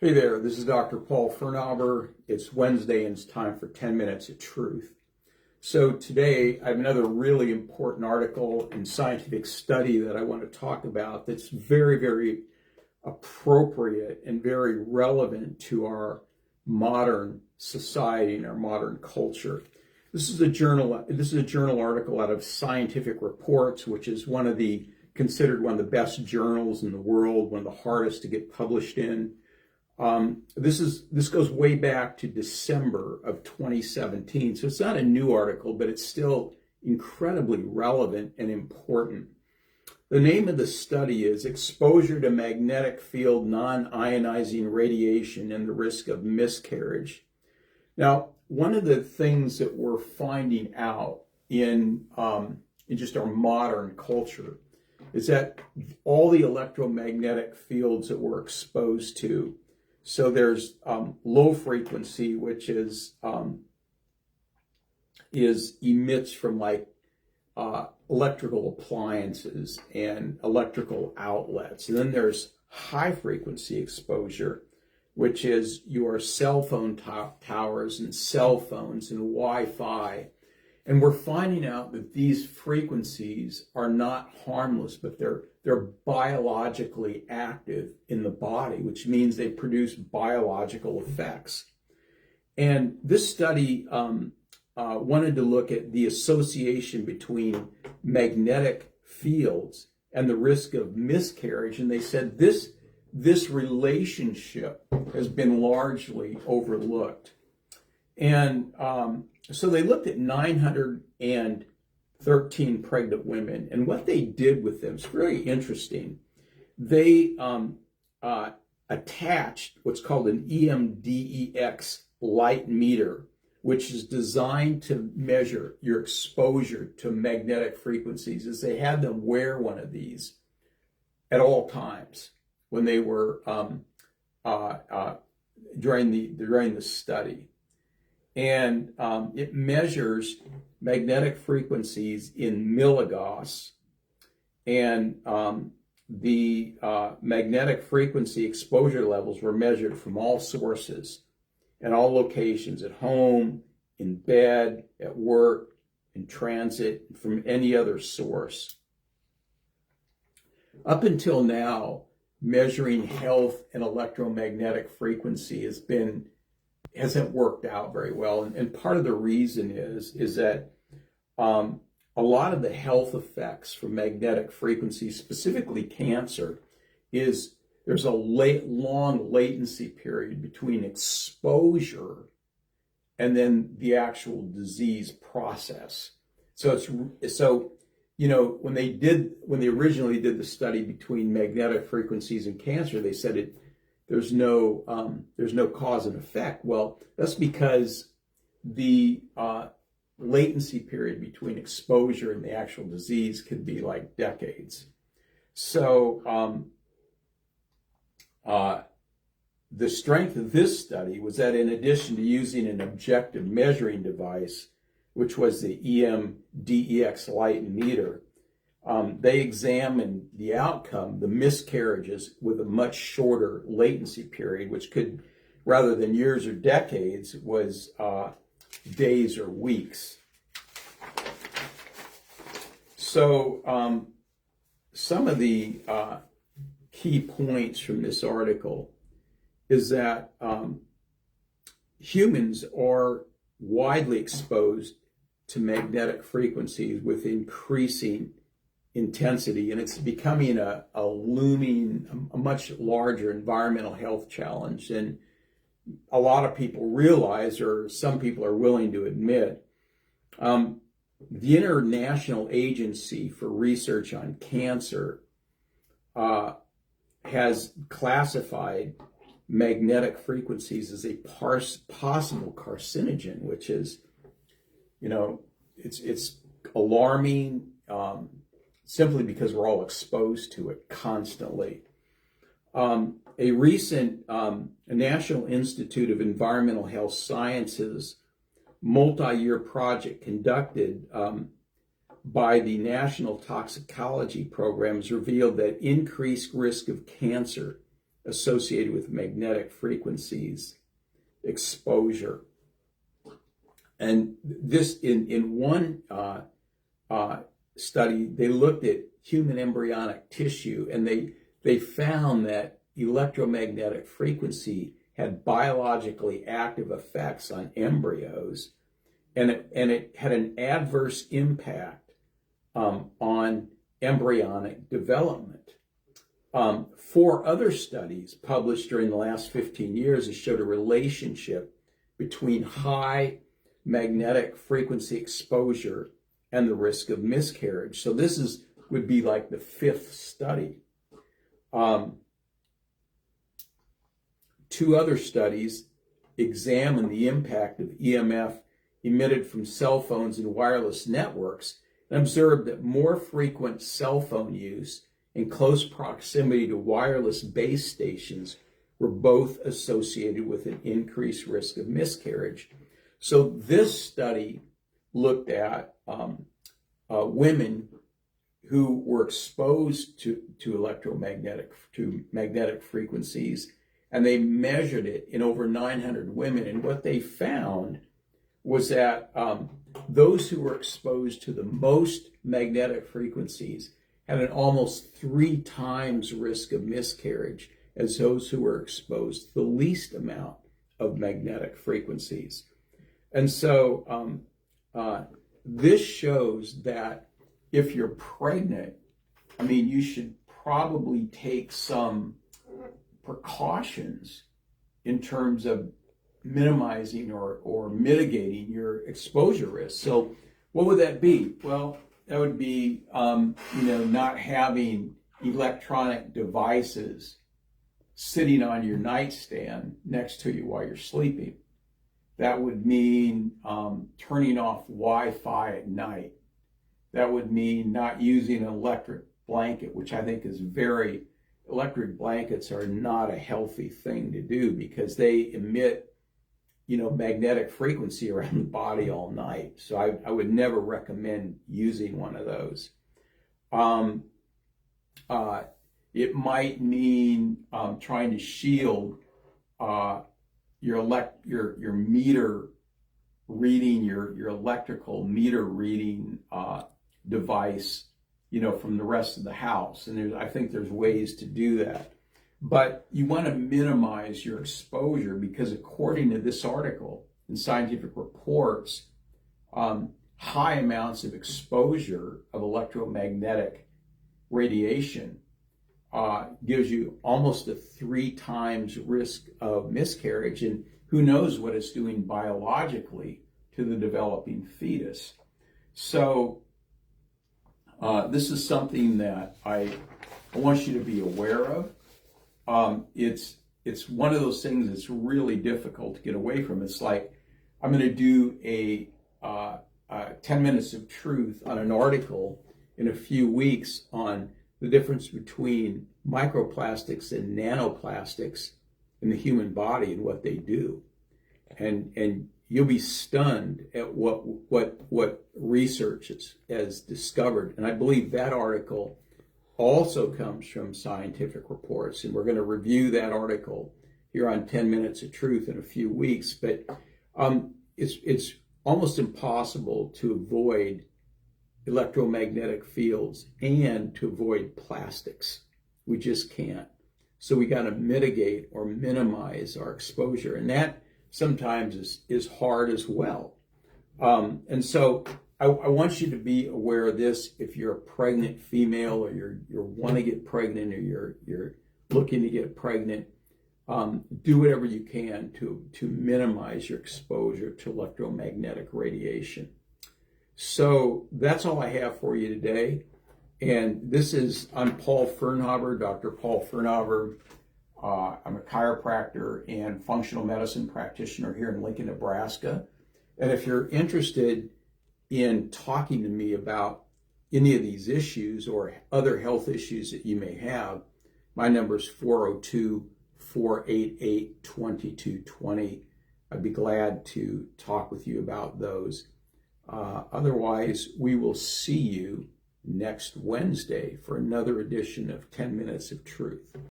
Hey there, this is Dr. Paul Firnhaber. It's Wednesday and it's time for 10 Minutes of Truth. So today I have another really important article and scientific study that I want to talk about that's very, very appropriate and very relevant to our modern society and our modern culture. This is a journal article out of Scientific Reports, which is considered one of the best journals in the world, one of the hardest to get published in. This goes way back to December of 2017, so it's not a new article, but it's still incredibly relevant and important. The name of the study is Exposure to Magnetic Field Non-Ionizing Radiation and the Risk of Miscarriage. Now, one of the things that we're finding out in just our modern culture is that all the electromagnetic fields that we're exposed to, so there's low frequency, which is emits from like electrical appliances and electrical outlets. And then there's high frequency exposure, which is your cell phone towers and cell phones and Wi-Fi. And we're finding out that these frequencies are not harmless, but they're biologically active in the body, which means they produce biological effects. And this study wanted to look at the association between magnetic fields and the risk of miscarriage. And they said this relationship has been largely overlooked. And so they looked at 913 pregnant women, and what they did with them is very interesting. They attached what's called an EMDEX light meter, which is designed to measure your exposure to magnetic frequencies, as they had them wear one of these at all times when they were during the study. And it measures magnetic frequencies in milligauss, and the magnetic frequency exposure levels were measured from all sources and all locations: at home, in bed, at work, in transit, from any other source. Up until now, measuring health and electromagnetic frequency hasn't worked out very well. And part of the reason is that a lot of the health effects from magnetic frequencies, specifically cancer, is there's a long latency period between exposure and then the actual disease process. So when they originally did the study between magnetic frequencies and cancer, they said there's no cause and effect. Well, that's because the latency period between exposure and the actual disease could be like decades. So the strength of this study was that in addition to using an objective measuring device, which was the EMDEX light meter, they examined the outcome, the miscarriages, with a much shorter latency period, which could, rather than years or decades, was days or weeks. So some of the key points from this article is that humans are widely exposed to magnetic frequencies with increasing intensity, and it's becoming a much larger environmental health challenge than a lot of people realize, or some people are willing to admit. The International Agency for Research on Cancer has classified magnetic frequencies as a possible carcinogen, which is, it's alarming, simply because we're all exposed to it constantly. A recent National Institute of Environmental Health Sciences multi-year project conducted by the National Toxicology Program has revealed that increased risk of cancer associated with magnetic frequencies exposure. And this, in one study, they looked at human embryonic tissue, and they found that electromagnetic frequency had biologically active effects on embryos, and it had an adverse impact on embryonic development. 4 other studies published during the last 15 years have showed a relationship between high magnetic frequency exposure and the risk of miscarriage. So this would be like the 5th study. 2 other studies examined the impact of EMF emitted from cell phones and wireless networks and observed that more frequent cell phone use in close proximity to wireless base stations were both associated with an increased risk of miscarriage. So this study looked at women who were exposed to magnetic frequencies, and they measured it in over 900 women. And what they found was that those who were exposed to the most magnetic frequencies had an almost 3 times risk of miscarriage as those who were exposed to the least amount of magnetic frequencies. And so this shows that if you're pregnant, I mean, you should probably take some precautions in terms of minimizing or mitigating your exposure risk. So what would that be? Well, that would be, not having electronic devices sitting on your nightstand next to you while you're sleeping. That would mean turning off Wi-Fi at night. That would mean not using an electric blanket, which I think is electric blankets are not a healthy thing to do because they emit magnetic frequency around the body all night. So I would never recommend using one of those. It might mean trying to shield your meter reading, your electrical meter reading device, from the rest of the house. And I think there's ways to do that. But you want to minimize your exposure because according to this article in Scientific Reports, high amounts of exposure of electromagnetic radiation gives you almost a 3 times risk of miscarriage. And who knows what it's doing biologically to the developing fetus. So this is something that I want you to be aware of. It's one of those things that's really difficult to get away from. It's like I'm going to do a 10 minutes of truth on an article in a few weeks on the difference between microplastics and nanoplastics in the human body and what they do. And you'll be stunned at what research has discovered. And I believe that article also comes from Scientific Reports, and we're going to review that article here on 10 Minutes of Truth in a few weeks. But it's almost impossible to avoid electromagnetic fields and to avoid plastics. We just can't. So we got to mitigate or minimize our exposure, and that sometimes is hard as well. And so I want you to be aware of this. If you're a pregnant female, or you want to get pregnant, or you're looking to get pregnant, do whatever you can to minimize your exposure to electromagnetic radiation. So that's all I have for you today. And I'm Paul Firnhaber, Dr. Paul Firnhaber. I'm a chiropractor and functional medicine practitioner here in Lincoln, Nebraska. And if you're interested in talking to me about any of these issues or other health issues that you may have, my number is 402-488-2220. I'd be glad to talk with you about those. Otherwise, we will see you next Wednesday for another edition of 10 Minutes of Truth.